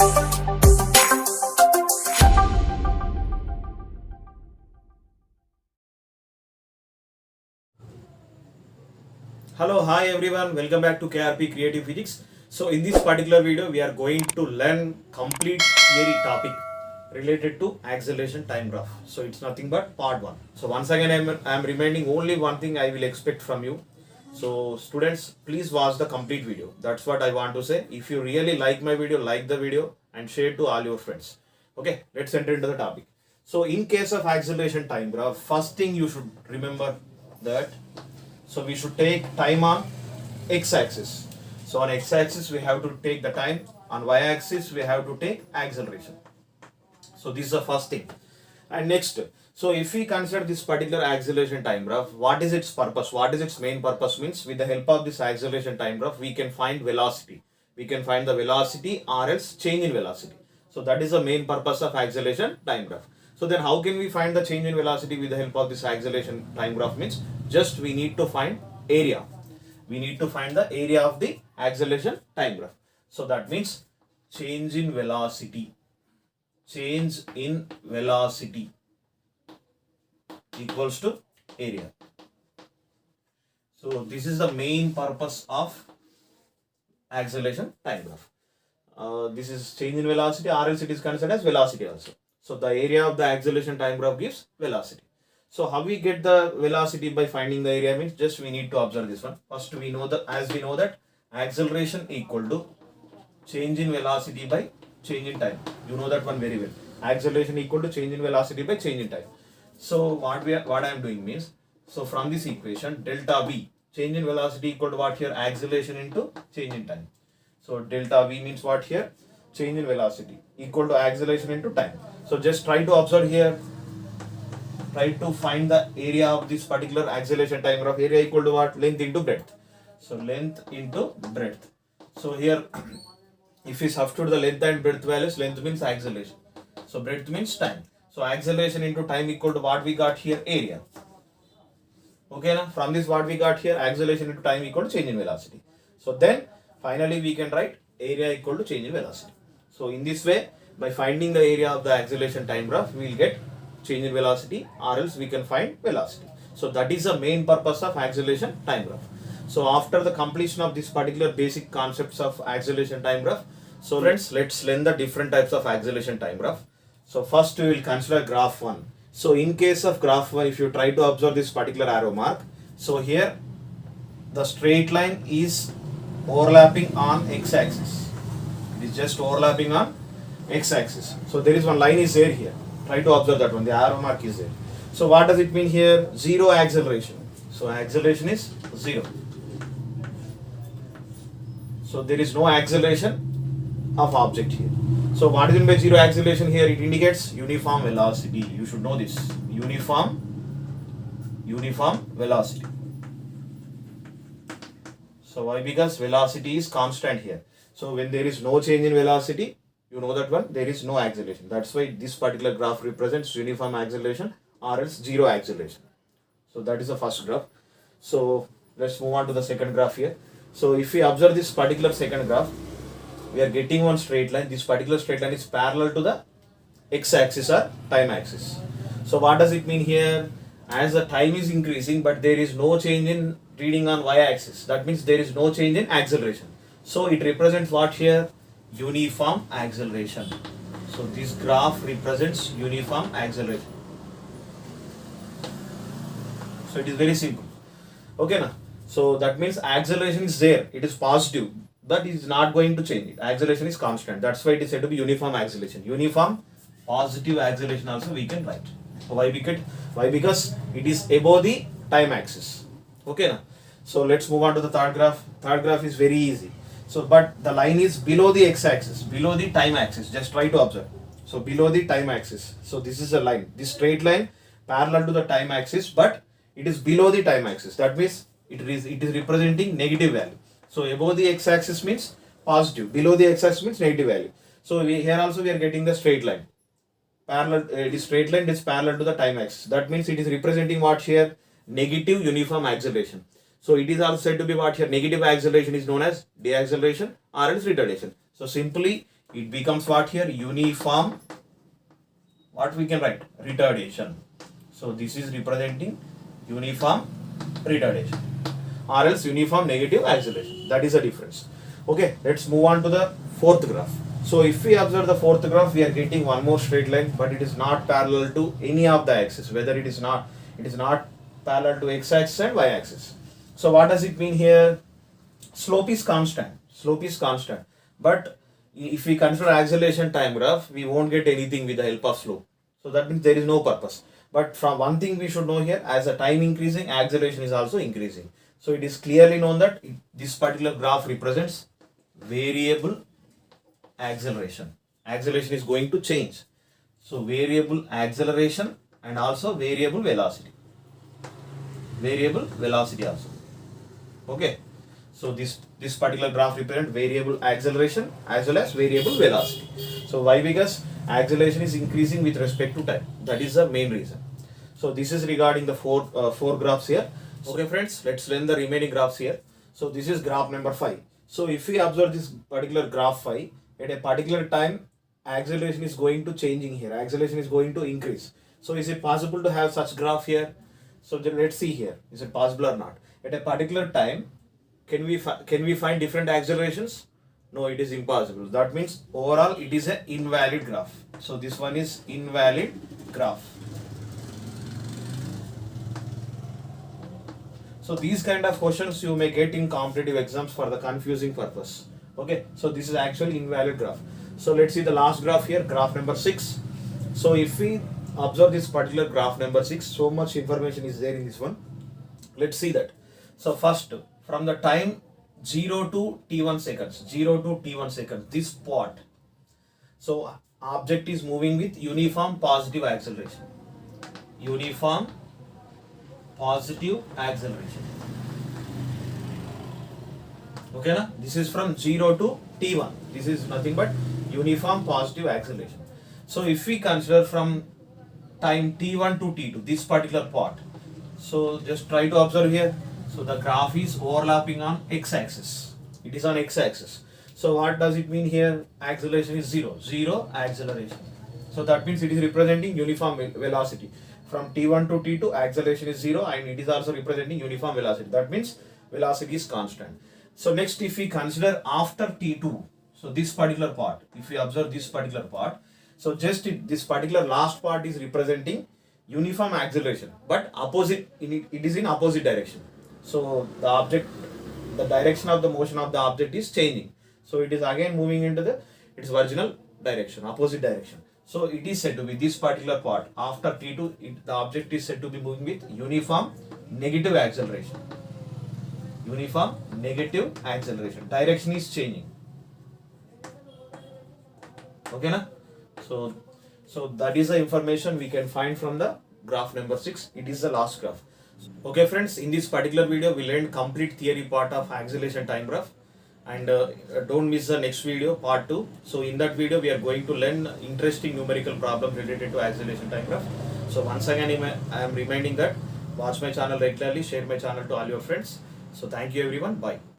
Hello, hi everyone, welcome back to KRP Creative Physics. So in this particular video, we are going to learn complete theory topic related to acceleration time graph. So it's nothing but part 1. So once again, I am reminding only one thing I will expect from you. So students, please watch the complete video. That's what I want to say. If you really like my video, like the video and share to all your friends. Okay, let's enter into the topic. So in case of acceleration time graph, first thing you should remember that so we should take time on x-axis. So on x-axis we have to take the time, on y-axis we have to take acceleration. So this is the first thing. And next, so if we consider this particular acceleration time graph, what is its purpose? What is its main purpose? Means with the help of this acceleration time graph, we can find velocity. We can find the velocity or else change in velocity. So that is the main purpose of acceleration time graph. So then how can we find the change in velocity with the help of this acceleration time graph? Means just we need to find area. We need to find the area of the acceleration time graph. So that means change in velocity. Change in velocity equals to area. So this is the main purpose of acceleration time graph. This is change in velocity or else it is considered as velocity also. So the area of the acceleration time graph gives velocity. So how we get the velocity by finding the area means just we need to observe this one. First we know that as we know that acceleration equal to change in velocity by change in time. You know that one very well. Acceleration equal to change in velocity by change in time. So what I am doing means, so from this equation delta V, change in velocity equal to what here? Acceleration into change in time. So delta V means what here? Change in velocity equal to acceleration into time. So just try to observe here. Try to find the area of this particular acceleration time graph. Area equal to what? Length into breadth. So length into breadth. So here if we substitute the length and breadth values, length means acceleration. So breadth means time. So acceleration into time equal to what we got here? Area. Okay, now from this what we got here? Acceleration into time equal to change in velocity. So then finally we can write area equal to change in velocity. So in this way, by finding the area of the acceleration time graph, we will get change in velocity or else we can find velocity. So that is the main purpose of acceleration time graph. So after the completion of this particular basic concepts of acceleration time graph, so friends, let's learn the different types of acceleration time graph. So first we will consider graph 1. So in case of graph 1, if you try to observe this particular arrow mark, so here the straight line is overlapping on x-axis. It is just overlapping on x-axis. So there is one line is there here. Try to observe that one. The arrow mark is there. So what does it mean here? Zero acceleration. So acceleration is 0. So there is no acceleration of object here. So what is meant by zero acceleration here? It indicates uniform velocity. You should know this. Uniform velocity. So why? Because velocity is constant here. So when there is no change in velocity, you know that one, there is no acceleration. That's why this particular graph represents uniform acceleration or else zero acceleration. So that is the first graph. So let's move on to the second graph here. So if we observe this particular second graph, we are getting one straight line. This particular straight line is parallel to the x-axis or time axis. So what does it mean here? As the time is increasing but there is no change in reading on y-axis. That means there is no change in acceleration. So it represents what here? Uniform acceleration. So this graph represents uniform acceleration. So it is very simple. Okay now. So that means acceleration is there. It is positive. That is not going to change it. Acceleration is constant. That's why it is said to be uniform acceleration. Uniform positive acceleration also we can write. So why? Because it is above the time axis. Okay now. So let's move on to the third graph. Third graph is very easy. So but the line is below the x-axis, below the time axis. Just try to observe. So below the time axis. So this is a line. This straight line parallel to the time axis, but it is below the time axis. That means it is representing negative value. So above the x-axis means positive. Below the x-axis means negative value. So here also we are getting the straight line. Parallel, this straight line is parallel to the time axis. That means it is representing what here? Negative uniform acceleration. So it is also said to be what here? Negative acceleration is known as deceleration or else retardation. So simply it becomes what here? Uniform, what we can write? Retardation. So this is representing uniform retardation, or else uniform negative acceleration. That is the difference. Okay, let's move on to the fourth graph. So if we observe the fourth graph, we are getting one more straight line, but it is not parallel to any of the axes. Whether it is not parallel to x-axis and y-axis. So what does it mean here? Slope is constant. Slope is constant. But if we consider acceleration time graph, we won't get anything with the help of slope. So that means there is no purpose. But from one thing we should know here, as the time increasing, acceleration is also increasing. So it is clearly known that this particular graph represents variable acceleration. Acceleration is going to change. So variable acceleration and also variable velocity. Variable velocity also. Okay. So this particular graph represents variable acceleration as well as variable velocity. So why? Because acceleration is increasing with respect to time. That is the main reason. So this is regarding the four graphs here. Okay friends, let's learn the remaining graphs here. So this is graph number 5. So if we observe this particular graph 5, at a particular time, acceleration is going to changing here. Acceleration is going to increase. So is it possible to have such graph here? So let's see here. Is it possible or not? At a particular time, can we find different accelerations? No, it is impossible. That means overall it is an invalid graph. So this one is invalid graph. So these kind of questions you may get in competitive exams for the confusing purpose. Okay, so this is actually invalid graph. So let's see the last graph here, graph number 6. So if we observe this particular graph number 6, so much information is there in this one. Let's see that. So first, from the time 0 to t1 seconds, 0 to t1 seconds, this spot. So object is moving with uniform positive acceleration. Uniform positive acceleration. Okay, na? This is from 0 to t1. This is nothing but uniform positive acceleration. So if we consider from time t1 to t2, this particular part. So just try to observe here. So the graph is overlapping on x-axis. It is on x-axis. So what does it mean here? Acceleration is 0. 0 acceleration. So that means it is representing uniform velocity. From t1 to t2, acceleration is 0 and it is also representing uniform velocity. That means velocity is constant. So next, if we consider after t2, so this particular part, if we observe this particular part, so just this particular last part is representing uniform acceleration, but opposite, it is in opposite direction. So the direction of the motion of the object is changing. So it is again moving into its original direction, opposite direction. So it is said to be this particular part after t2, the object is said to be moving with uniform negative acceleration. Uniform negative acceleration. Direction is changing. Okay, na? So that is the information we can find from the graph number 6. It is the last graph. Okay friends, in this particular video we learned complete theory part of acceleration time graph, and don't miss the next video, part 2. So in that video we are going to learn interesting numerical problems related to acceleration time graph. So once again I am reminding that watch my channel regularly, share my channel to all your friends. So thank you everyone, bye.